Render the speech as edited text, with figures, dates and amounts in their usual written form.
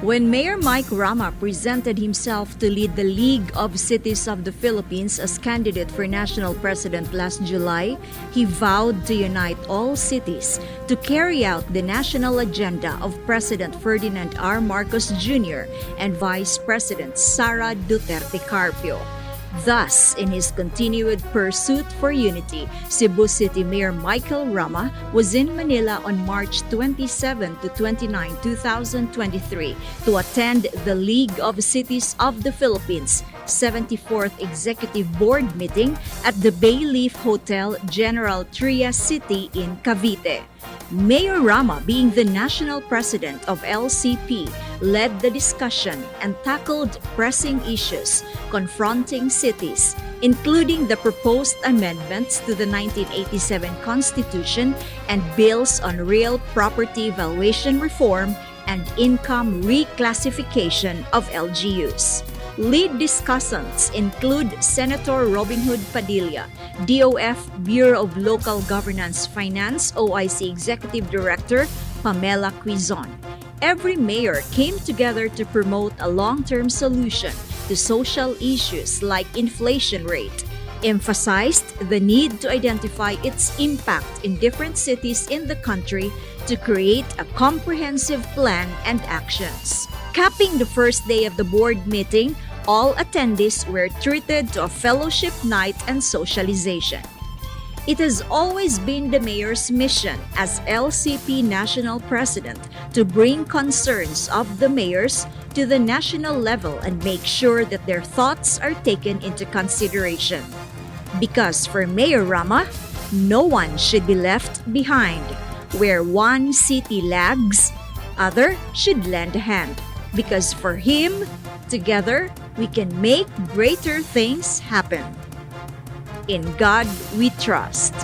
When Mayor Mike Rama presented himself to lead the League of Cities of the Philippines as candidate for national president last July, he vowed to unite all cities to carry out the national agenda of President Ferdinand R. Marcos Jr. and Vice President Sara Duterte-Carpio. Thus, in his continued pursuit for unity, Cebu City Mayor Michael Rama was in Manila on March 27 to 29, 2023 to attend the League of Cities of the Philippines 74th Executive Board meeting at the Bayleaf Hotel General Trias City in Cavite. Mayor Rama, being the national president of LCP, led the discussion and tackled pressing issues confronting cities, including the proposed amendments to the 1987 Constitution and bills on real property valuation reform and income reclassification of LGUs. Lead discussants include Senator Robin Hood Padilla, DOF Bureau of Local Governance Finance OIC Executive Director Pamela Quizon. Every mayor came together to promote a long-term solution to social issues like inflation rate, emphasized the need to identify its impact in different cities in the country to create a comprehensive plan and actions. Capping the first day of the board meeting, all attendees were treated to a fellowship night and socialization. It has always been the mayor's mission as LCP national president to bring concerns of the mayors to the national level and make sure that their thoughts are taken into consideration. Because for Mayor Rama, no one should be left behind. Where one city lags, other should lend a hand. Because for him, together, we can make greater things happen. In God we trust.